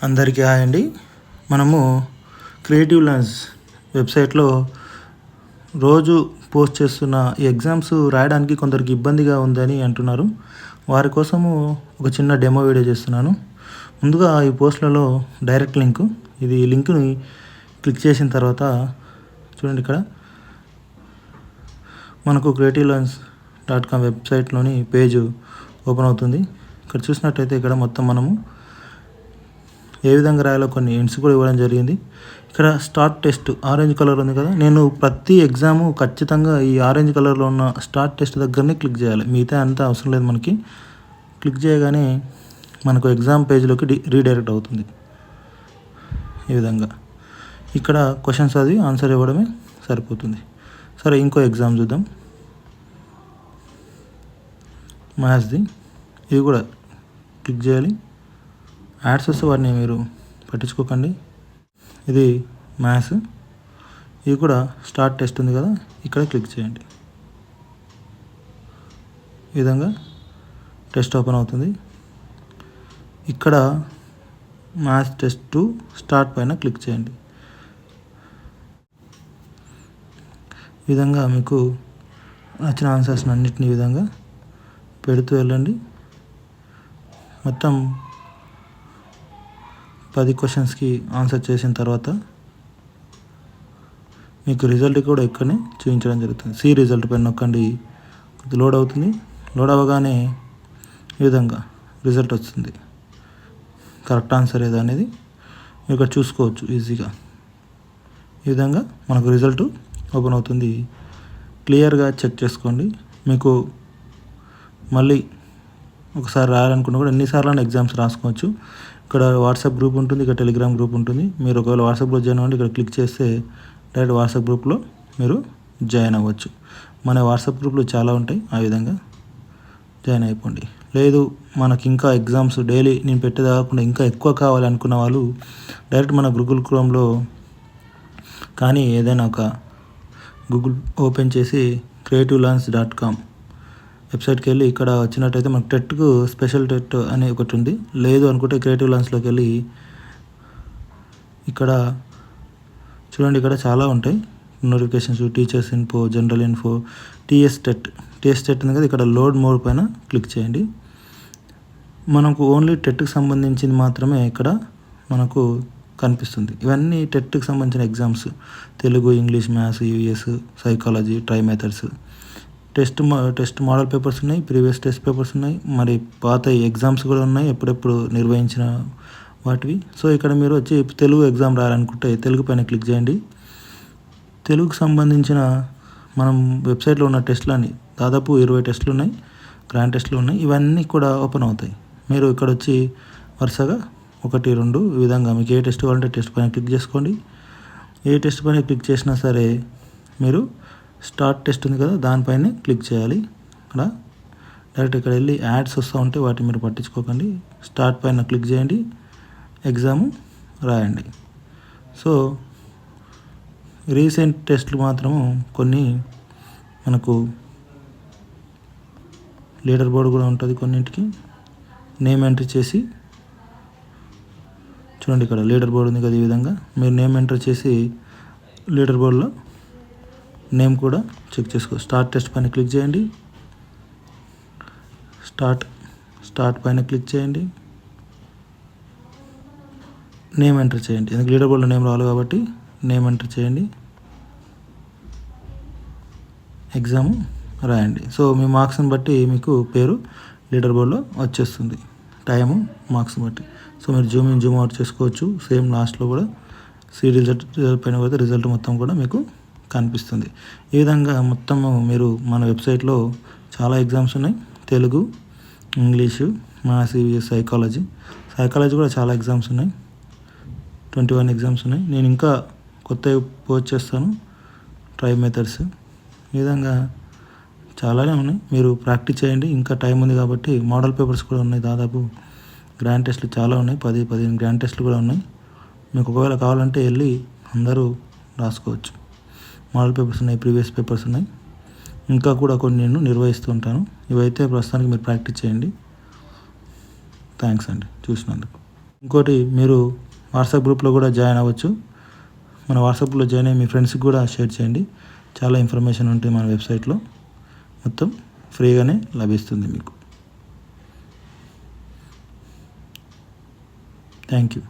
అందరికీ హాయ్ అండి. మనము క్రియేటివ్ లెన్స్ వెబ్సైట్లో రోజు పోస్ట్ చేస్తున్న ఈ ఎగ్జామ్స్ రాయడానికి కొందరికి ఇబ్బందిగా ఉందని అంటున్నారు. వారి కోసము ఒక చిన్న డెమో వీడియో చేస్తున్నాను. ముందుగా ఈ పోస్ట్లలో డైరెక్ట్ లింక్, ఇది లింక్ని క్లిక్ చేసిన తర్వాత చూడండి, ఇక్కడ మనకు creativelearns.com వెబ్సైట్లోని పేజ్ ఓపెన్ అవుతుంది. ఇక్కడ చూసినట్టయితే ఇక్కడ మొత్తం మనము ఏ విధంగా రాయాలో కొన్ని హింట్స్ కూడా ఇవ్వడం జరిగింది. ఇక్కడ స్టార్ట్ టెస్ట్ ఆరెంజ్ కలర్ ఉంది కదా, నేను ప్రతి ఎగ్జాము ఖచ్చితంగా ఈ ఆరెంజ్ కలర్లో ఉన్న స్టార్ట్ టెస్ట్ దగ్గరనే క్లిక్ చేయాలి. మిగతా అంతా అవసరం లేదు. మనకి క్లిక్ చేయగానే మనకు ఎగ్జామ్ పేజ్లోకి రీడైరెక్ట్ అవుతుంది. ఈ విధంగా ఇక్కడ క్వశ్చన్స్ అది ఆన్సర్ ఇవ్వడమే సరిపోతుంది. సరే, ఇంకో ఎగ్జామ్ చూద్దాం. మ్యాథ్స్ది, ఇది కూడా క్లిక్ చేయాలి. యాడ్స్ వస్తే వాటిని మీరు పట్టించుకోకండి. ఇది మ్యాథ్స్, ఇది కూడా స్టార్ట్ టెస్ట్ ఉంది కదా, ఇక్కడ క్లిక్ చేయండి. ఈ విధంగా టెస్ట్ ఓపెన్ అవుతుంది. ఇక్కడ మ్యాథ్స్ టెస్ట్ 2 స్టార్ట్ పైన క్లిక్ చేయండి. ఈ విధంగా మీకు నచ్చిన ఆన్సర్స్ అన్నిటిని ఈ విధంగా పెడుతూ వెళ్ళండి. మొత్తం 10 క్వశ్చన్స్కి ఆన్సర్ చేసిన తర్వాత మీకు రిజల్ట్ కూడా ఇక్కడనే చూపించడం జరుగుతుంది. సి రిజల్ట్ పైన నొక్కండి, లోడ్ అవుతుంది. లోడ్ అవ్వగానే ఈ విధంగా రిజల్ట్ వస్తుంది. కరెక్ట్ ఆన్సర్ ఏదో అనేది మీరు ఇక్కడ చూసుకోవచ్చు ఈజీగా. ఈ విధంగా మనకు రిజల్ట్ ఓపెన్ అవుతుంది. క్లియర్గా చెక్ చేసుకోండి. మీకు మళ్ళీ ఒకసారి రాయాలనుకున్నా కూడా ఎన్నిసార్లు ఎగ్జామ్స్ రాసుకోవచ్చు. ఇక్కడ వాట్సాప్ గ్రూప్ ఉంటుంది, ఇక్కడ టెలిగ్రామ్ గ్రూప్ ఉంటుంది. మీరు ఒకవేళ వాట్సాప్ గ్రూప్ జాయిన్ అవ్వండి, ఇక్కడ క్లిక్ చేస్తే డైరెక్ట్ వాట్సాప్ గ్రూప్లో మీరు జాయిన్ అవ్వచ్చు. మన వాట్సాప్ గ్రూప్లో చాలా ఉంటాయి, ఆ విధంగా జాయిన్ అయిపోండి. లేదు మనకి ఇంకా ఎగ్జామ్స్ డైలీ నేను పెట్టేది కాకుండా ఇంకా ఎక్కువ కావాలనుకున్న వాళ్ళు డైరెక్ట్ మన గూగుల్ క్రోమ్లో కానీ ఏదైనా ఒక గూగుల్ ఓపెన్ చేసి creativelearns.com వెబ్సైట్కి వెళ్ళి ఇక్కడ వచ్చినట్టయితే మనకు టెట్కు స్పెషల్ టెట్ అనే ఒకటి ఉంది. లేదు అనుకుంటే క్రియేటివ్ లెన్స్లోకి వెళ్ళి ఇక్కడ చూడండి, ఇక్కడ చాలా ఉంటాయి notifications. Teachers info, general info, TS TET ఉంది కదా, ఇక్కడ లోడ్ మోడ్ పైన క్లిక్ చేయండి. మనకు ఓన్లీ టెట్కి సంబంధించింది మాత్రమే ఇక్కడ మనకు కనిపిస్తుంది. ఇవన్నీ టెట్కి సంబంధించిన exams: Telugu, English, maths, US, psychology, try methods. Test model papers ఉన్నాయి, ప్రీవియస్ టెస్ట్ పేపర్స్ ఉన్నాయి, మరి పాత ఎగ్జామ్స్ కూడా ఉన్నాయి, ఎప్పుడెప్పుడు నిర్వహించిన వాటివి. సో ఇక్కడ మీరు వచ్చి తెలుగు ఎగ్జామ్ రాయాలనుకుంటే తెలుగు పైన క్లిక్ చేయండి. తెలుగుకు సంబంధించిన మనం వెబ్సైట్లో ఉన్న టెస్టులని దాదాపు 20 టెస్టులు ఉన్నాయి, గ్రాండ్ టెస్టులు ఉన్నాయి. ఇవన్నీ కూడా ఓపెన్ అవుతాయి. మీరు ఇక్కడ వచ్చి వరుసగా 1, 2 ఈ విధంగా మీకు ఏ టెస్ట్ కావాలంటే టెస్ట్ పైన క్లిక్ చేసుకోండి. ఏ టెస్ట్ పైన క్లిక్ చేసినా సరే మీరు స్టార్ట్ టెస్ట్ ఉంది కదా, దానిపైనే క్లిక్ చేయాలి. ఇక్కడ డైరెక్ట్ ఇక్కడ వెళ్ళి యాడ్స్ వస్తూ ఉంటే వాటిని మీరు పట్టించుకోకండి. స్టార్ట్ పైన క్లిక్ చేయండి, ఎగ్జామ్ రాయండి. సో రీసెంట్ టెస్ట్లు మాత్రము కొన్ని మనకు లీడర్ బోర్డు కూడా ఉంటుంది. కొన్నింటికి నేమ్ ఎంట్రీ చేసి చూడండి, ఇక్కడ లీడర్ బోర్డు ఉంది కదా, ఈ విధంగా మీరు నేమ్ ఎంటర్ చేసి లీడర్ బోర్డులో నేమ్ కూడా చెక్ చేసుకో. స్టార్ట్ టెస్ట్ పైన క్లిక్ చేయండి. స్టార్ట్ పైన క్లిక్ చేయండి. నేమ్ ఎంటర్ చేయండి, ఎందుకు లీడర్ బోర్డులో నేమ్ రావాలి కాబట్టి నేమ్ ఎంటర్ చేయండి. ఎగ్జామ్ రాయండి. సో మీ మార్క్స్ని బట్టి మీకు పేరు లీడర్ బోర్డులో వచ్చేస్తుంది, టైము, మార్క్స్ని బట్టి. సో మీరు జూమ్ ఇన్, జూమ్ అవుట్ చేసుకోవచ్చు. సేమ్ లాస్ట్లో కూడా సి రిజల్ట్ పైన పోతే రిజల్ట్ మొత్తం కూడా మీకు కనిపిస్తుంది. ఈ విధంగా మొత్తము మీరు మన వెబ్సైట్లో చాలా ఎగ్జామ్స్ ఉన్నాయి. Telugu, English, maths, US, psychology కూడా చాలా ఎగ్జామ్స్ ఉన్నాయి. 21 ఎగ్జామ్స్ ఉన్నాయి. నేను ఇంకా కొత్తవి పోస్ట్ చేస్తాను, ట్రై మెథడ్స్. ఈ విధంగా చాలానే ఉన్నాయి. మీరు ప్రాక్టీస్ చేయండి, ఇంకా టైం ఉంది కాబట్టి. మోడల్ పేపర్స్ కూడా ఉన్నాయి, దాదాపు గ్రాండ్ టెస్ట్లు చాలా ఉన్నాయి, 10-15 గ్రాండ్ టెస్ట్లు కూడా ఉన్నాయి. మీకు ఒకవేళ కావాలంటే వెళ్ళి అందరూ రాసుకోవచ్చు. మోడల్ పేపర్స్ ఉన్నాయి, ప్రీవియస్ పేపర్స్ ఉన్నాయి, ఇంకా కూడా కొన్ని నేను నిర్వహిస్తూ ఉంటాను. ఇవైతే ప్రస్తుతానికి మీరు ప్రాక్టీస్ చేయండి. థ్యాంక్స్ అండి చూసినందుకు. ఇంకోటి మీరు వాట్సాప్ గ్రూప్లో కూడా జాయిన్ అవ్వచ్చు. మన వాట్సాప్లో జాయిన్ అయ్యి మీ ఫ్రెండ్స్కి కూడా షేర్ చేయండి. చాలా ఇన్ఫర్మేషన్ ఉంటుంది మన వెబ్సైట్లో, మొత్తం ఫ్రీగానే లభిస్తుంది మీకు. Thank you.